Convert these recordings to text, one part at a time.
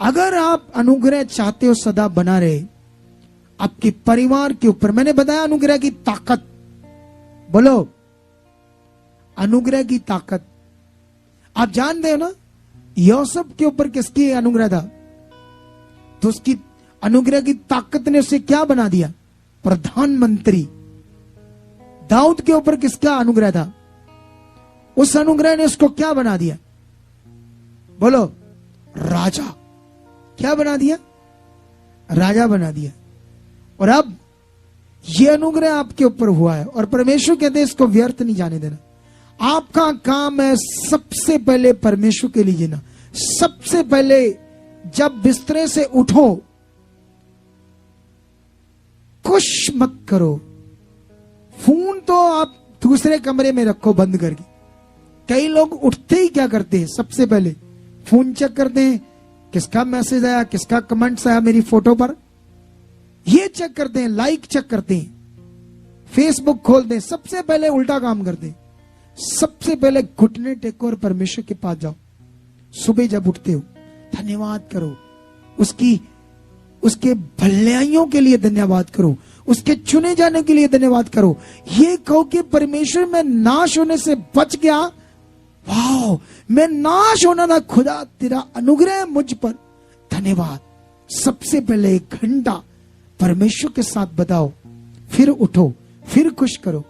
अगर आप अनुग्रह चाहते हो सदा बना रहे आपके परिवार के ऊपर, मैंने बताया अनुग्रह की ताकत, बोलो अनुग्रह की ताकत। आप जानते हो ना यूसुफ के ऊपर किसकी अनुग्रह था? तो उसकी अनुग्रह की ताकत ने उसे क्या बना दिया? प्रधानमंत्री। दाऊद के ऊपर किसका अनुग्रह था? उस अनुग्रह ने उसको क्या बना दिया? बोलो राजा। क्या बना दिया? राजा बना दिया। और अब ये अनुग्रह आपके ऊपर हुआ है और परमेश्वर कहते हैं इसको व्यर्थ नहीं जाने देना। आपका काम है सबसे पहले परमेश्वर के लिए जीना। सबसे पहले जब बिस्तरे से उठो कुछ मत करो। फोन तो आप दूसरे कमरे में रखो बंद करके। कई लोग उठते ही क्या करते हैं? सबसे पहले फोन चेक करते हैं, किसका मैसेज आया, किसका कमेंट्स आया मेरी फोटो पर, ये चेक करते हैं, लाइक चेक करते हैं, फेसबुक खोलते हैं। सबसे पहले उल्टा काम करते हैं। सबसे पहले घुटने टेको और परमेश्वर के पास जाओ। सुबह जब उठते हो धन्यवाद करो, उसके भलाइयों के लिए धन्यवाद करो, उसके चुने जाने के लिए धन्यवाद करो। ये कहो कि परमेश्वर मैं नाश होने से बच गया, वाह मैं नाश होना था, खुदा तेरा अनुग्रह मुझ पर, धन्यवाद। सबसे पहले 1 घंटा परमेश्वर के साथ बताओ, फिर उठो, फिर कुछ करो।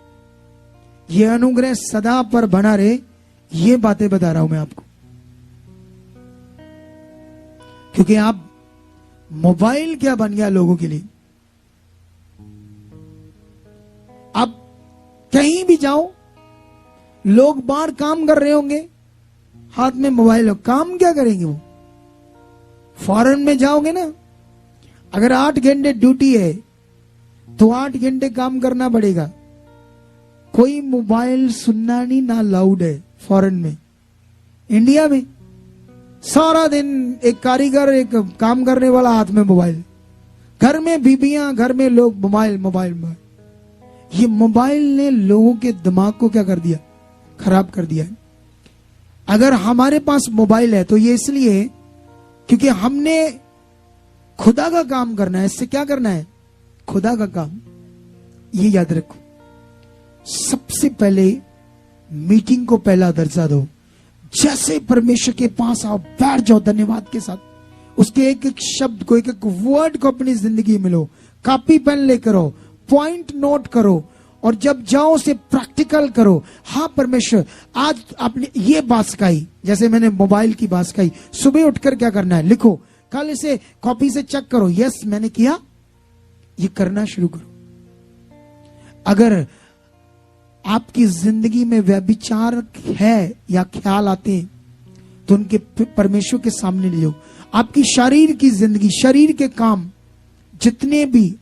ये अनुग्रह सदा पर बना रहे, ये बातें बता रहा हूं मैं आपको। क्योंकि आप मोबाइल क्या बन गया लोगों के लिए। आप कहीं भी जाओ, लोग बाहर काम कर रहे होंगे, हाथ में मोबाइल हो, काम क्या करेंगे वो? फॉरेन में जाओगे ना, अगर 8 घंटे ड्यूटी है तो 8 घंटे काम करना पड़ेगा। कोई मोबाइल सुनना नहीं ना लाउड है फॉरेन में। इंडिया में सारा दिन एक कारीगर, एक काम करने वाला, हाथ में मोबाइल, घर में बीबियां, घर में लोग मोबाइल मोबाइल मोबाइल। ये मोबाइल ने लोगों के दिमाग को क्या कर दिया? खराब कर दिया है। अगर हमारे पास मोबाइल है तो ये इसलिए क्योंकि हमने खुदा का काम करना है। इससे क्या करना है? खुदा का काम। ये याद रखो, सबसे पहले मीटिंग को पहला दर्जा दो। जैसे परमेश्वर के पास आओ, बैठ जाओ धन्यवाद के साथ। उसके एक एक शब्द को, एक एक वर्ड को अपनी जिंदगी में लो। कॉपी पेन लेकर आओ, पॉइंट नोट करो और जब जाओ उसे प्रैक्टिकल करो। हाँ परमेश्वर आज आपने ये बात सिखाई, जैसे मैंने मोबाइल की बात सिखाई। सुबह उठकर क्या करना है लिखो, कल इसे कॉपी से चेक करो, यस मैंने किया, ये करना शुरू करो। अगर आपकी जिंदगी में व्यभिचार है या ख्याल आते हैं तो उनके परमेश्वर के सामने ले जाओ। आपकी शरीर की जिंदगी, शरीर के काम, जितने भी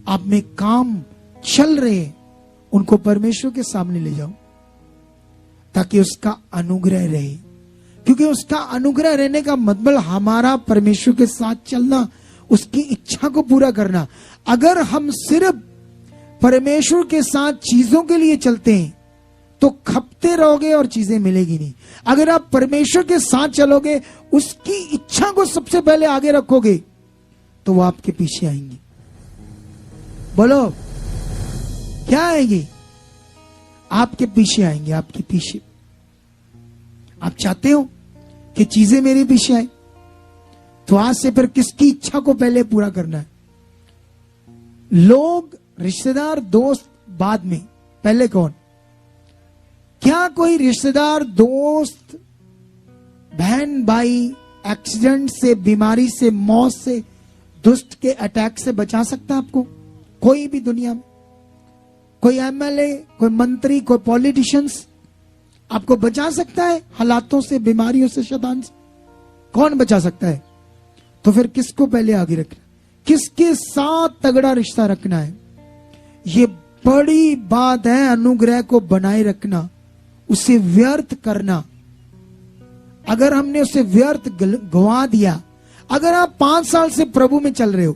आप में काम चल रहे हैं उनको परमेश्वर के सामने ले जाओ ताकि उसका अनुग्रह रहे। क्योंकि उसका अनुग्रह रहने का मतलब हमारा परमेश्वर के साथ चलना, उसकी इच्छा को पूरा करना। अगर हम सिर्फ परमेश्वर के साथ चीजों के लिए चलते हैं तो खपते रहोगे और चीजें मिलेगी नहीं। अगर आप परमेश्वर के साथ चलोगे, उसकी इच्छा को सबसे पहले आगे रखोगे, तो वो आपके पीछे आएंगी। बोलो क्या आएंगी? आपके पीछे आएंगे, आपके पीछे। आप चाहते हो कि चीजें मेरे पीछे आए, तो आज से फिर किसकी इच्छा को पहले पूरा करना है? लोग, रिश्तेदार, दोस्त बाद में, पहले कौन? क्या कोई रिश्तेदार, दोस्त, बहन, भाई एक्सीडेंट से, बीमारी से, मौत से, दुष्ट के अटैक से बचा सकता है आपको? कोई भी दुनिया में कोई एमएलए, कोई मंत्री, कोई पॉलिटिशियंस आपको बचा सकता है हालातों से, बीमारियों से, शैतान से? कौन बचा सकता है? तो फिर किसको पहले आगे रखना? किसके साथ तगड़ा रिश्ता रखना है? ये बड़ी बात है। अनुग्रह को बनाए रखना, उसे व्यर्थ करना। अगर हमने उसे व्यर्थ गवा दिया, अगर आप 5 साल से प्रभु में चल रहे हो,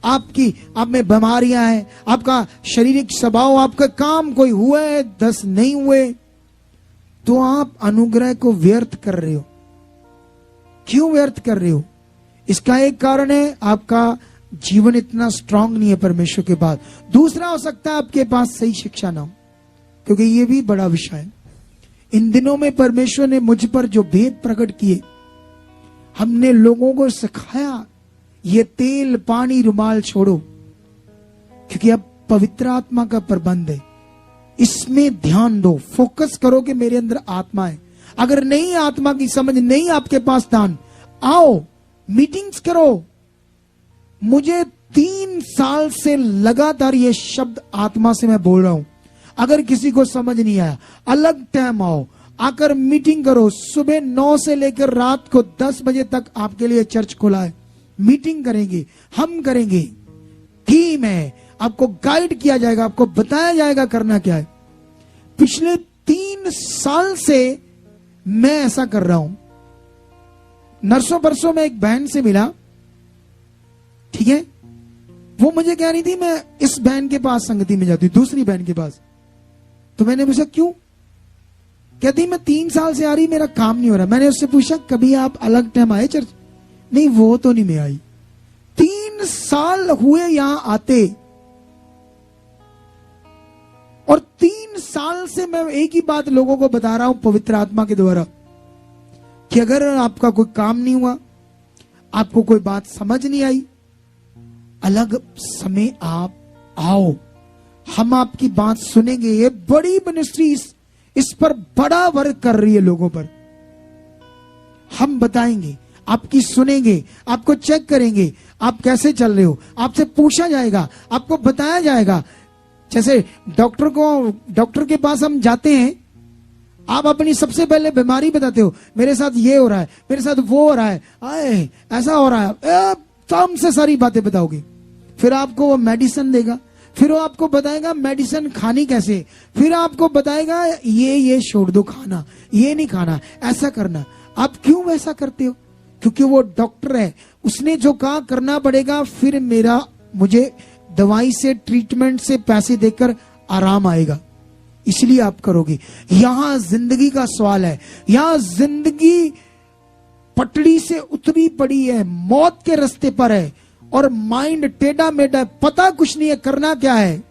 आप में बीमारियां हैं, आपका शारीरिक स्वभाव, आपका काम कोई हुआ है, 10 नहीं हुए, तो आप अनुग्रह को व्यर्थ कर रहे हो। क्यों व्यर्थ कर रहे हो? इसका एक कारण है आपका जीवन इतना स्ट्रांग नहीं है परमेश्वर के पास। दूसरा हो सकता है आपके पास सही शिक्षा ना हो, क्योंकि ये भी बड़ा विषय है। इन दिनों में परमेश्वर ने मुझ पर जो भेद प्रकट किए, हमने लोगों को सिखाया ये तेल पानी रुमाल छोड़ो, क्योंकि अब पवित्र आत्मा का प्रबंध है, इसमें ध्यान दो, फोकस करो कि मेरे अंदर आत्मा है। अगर नहीं आत्मा की समझ नहीं आपके पास ध्यान, आओ मीटिंग्स करो। मुझे 3 साल से लगातार ये शब्द आत्मा से मैं बोल रहा हूं। अगर किसी को समझ नहीं आया, अलग टाइम आओ, आकर मीटिंग करो। सुबह 9 से लेकर रात को 10 बजे तक आपके लिए चर्च खुला है। मीटिंग करेंगे, हम करेंगे, टीम है, आपको गाइड किया जाएगा, आपको बताया जाएगा करना क्या है। पिछले 3 साल से मैं ऐसा कर रहा हूं। नरसों परसों में एक बहन से मिला, ठीक है, वो मुझे कह रही थी मैं इस बहन के पास संगति में जाती हूं, दूसरी बहन के पास। तो मैंने पूछा क्यों? कहती मैं 3 साल से आ रही, मेरा काम नहीं हो रहा। मैंने उससे पूछा कभी आप अलग टाइम आए चर्च? नहीं, वो तो नहीं मैं आई। 3 साल हुए यहां आते, और 3 साल से मैं एक ही बात लोगों को बता रहा हूं पवित्र आत्मा के द्वारा, कि अगर आपका कोई काम नहीं हुआ, आपको कोई बात समझ नहीं आई, अलग समय आप आओ, हम आपकी बात सुनेंगे। ये बड़ी मिनिस्ट्री इस पर बड़ा वर्क कर रही है लोगों पर। हम बताएंगे, आपकी सुनेंगे, आपको चेक करेंगे आप कैसे चल रहे हो, आपसे पूछा जाएगा, आपको बताया जाएगा। जैसे डॉक्टर के पास हम जाते हैं, आप अपनी सबसे पहले बीमारी बताते हो, मेरे साथ ये हो रहा है, मेरे साथ वो हो रहा है, आए ऐसा हो रहा है, काम से सारी बातें बताओगे। फिर आपको वो मेडिसिन देगा, फिर वो आपको बताएगा मेडिसिन खानी कैसे, फिर आपको बताएगा ये छोड़ दो खाना, ये नहीं खाना, ऐसा करना। आप क्यों वैसा करते हो? क्योंकि वो डॉक्टर है, उसने जो कहा करना पड़ेगा। फिर मुझे दवाई से, ट्रीटमेंट से पैसे देकर आराम आएगा, इसलिए आप करोगे। यहां जिंदगी का सवाल है, यहां जिंदगी पटड़ी से उतरी पड़ी है, मौत के रास्ते पर है, और माइंड टेढ़ा मेढ़ा, पता कुछ नहीं है करना क्या है।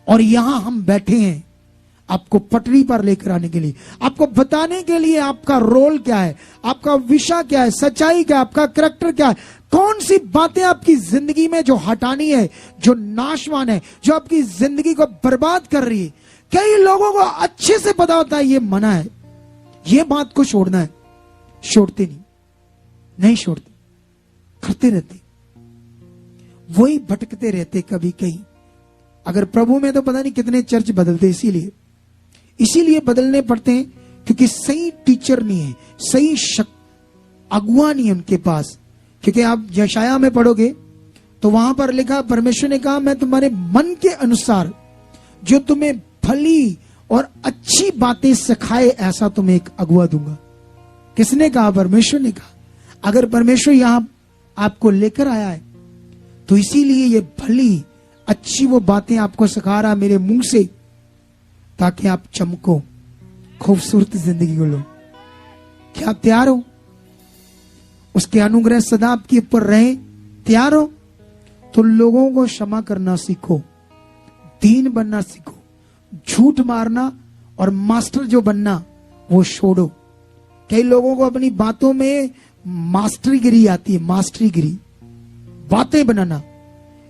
और यहां हम बैठे हैं आपको पटरी पर लेकर आने के लिए, आपको बताने के लिए आपका रोल क्या है, आपका विषय क्या है, सच्चाई क्या है, आपका करैक्टर क्या है, कौन सी बातें आपकी जिंदगी में जो हटानी है, जो नाशवान है, जो आपकी जिंदगी को बर्बाद कर रही है। कई लोगों को अच्छे से पता होता है ये मना है, ये बात को छोड़ना है, छोड़ते नहीं छोड़ते, करते रहते, वही भटकते रहते कभी कहीं। अगर प्रभु में तो पता नहीं कितने चर्च बदलते, इसीलिए बदलने पड़ते हैं, क्योंकि सही टीचर नहीं है, सही अगुआ नहीं है उनके पास। क्योंकि आप यशाया में पढ़ोगे तो वहां पर लिखा, परमेश्वर ने कहा मैं तुम्हारे मन के अनुसार जो तुम्हें भली और अच्छी बातें सिखाए, ऐसा तुम्हें एक अगुआ दूंगा। किसने कहा? परमेश्वर ने कहा। अगर परमेश्वर यहां आपको लेकर आया है तो इसीलिए ये भली अच्छी वो बातें आपको सिखा रहा मेरे मुंह से, ताकि आप चमको, खूबसूरत जिंदगी को लो। क्या आप तैयार हो? उसके अनुग्रह सदा आपके ऊपर रहे, तैयार हो? तो लोगों को क्षमा करना सीखो, दीन बनना सीखो, झूठ मारना और मास्टर जो बनना वो छोड़ो। कई लोगों को अपनी बातों में मास्टरीगिरी आती है, मास्टरीगिरी, बातें बनाना,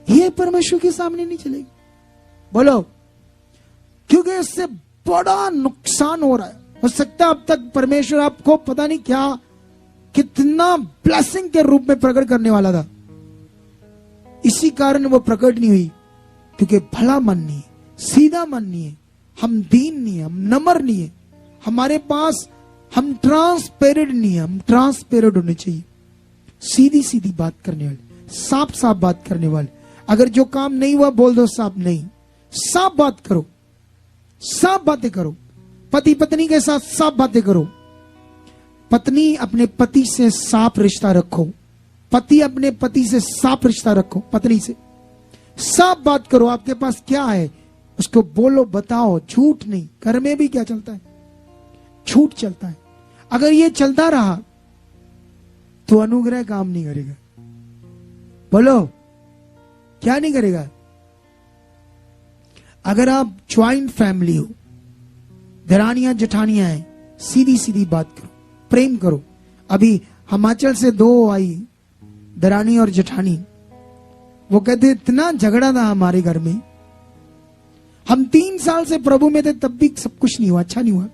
ये परमेश्वर के सामने नहीं चलेगी। बोलो, क्योंकि इससे बड़ा नुकसान हो रहा है। हो सकता है अब तक परमेश्वर आपको पता नहीं क्या कितना ब्लेसिंग के रूप में प्रकट करने वाला था, इसी कारण वो प्रकट नहीं हुई, क्योंकि भला मन नहीं है, सीधा मन नहीं है, हम दीन नहीं है, हम नम्र नहीं है, हमारे पास हम ट्रांसपेरेंट नहीं है। हम ट्रांसपेरेंट होने चाहिए, सीधी सीधी बात करने वाले, साफ साफ बात करने वाले। अगर जो काम नहीं हुआ बोल दो साफ नहीं, साफ बात करो, साफ बातें करो। पति पत्नी के साथ साफ बातें करो, पत्नी अपने पति से साफ रिश्ता रखो, पति अपने पति से साफ रिश्ता रखो, पत्नी से साफ बात करो। आपके पास क्या है उसको बोलो, बताओ, झूठ नहीं। घर में भी क्या चलता है? झूठ चलता है। अगर ये चलता रहा तो अनुग्रह काम नहीं करेगा। बोलो, क्या नहीं करेगा? अगर आप ज्वाइंट फैमिली हो, दरानियां जेठानियां हैं, सीधी सीधी बात करो, प्रेम करो। अभी हिमाचल से 2 आई दरानी और जेठानी, वो कहते इतना झगड़ा था हमारे घर में, हम 3 साल से प्रभु में थे तब भी सब कुछ नहीं हुआ, अच्छा नहीं हुआ।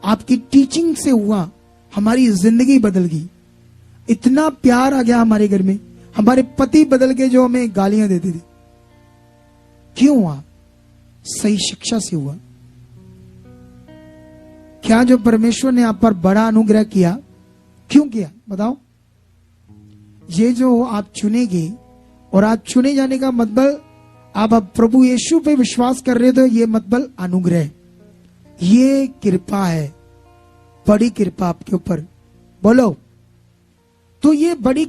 आपकी टीचिंग से हुआ, हमारी जिंदगी बदल गई, इतना प्यार आ गया हमारे घर में, हमारे पति बदल के जो हमें गालियां देते थे। क्यों हुआ? सही शिक्षा से हुआ। क्या जो परमेश्वर ने आप पर बड़ा अनुग्रह किया, क्यों किया बताओ? ये जो आप चुनेंगे, और आप चुने जाने का मतलब आप अब प्रभु यीशु पे विश्वास कर रहे हो, तो ये मतलब अनुग्रह, ये कृपा है, बड़ी कृपा आपके ऊपर। बोलो, तो ये बड़ी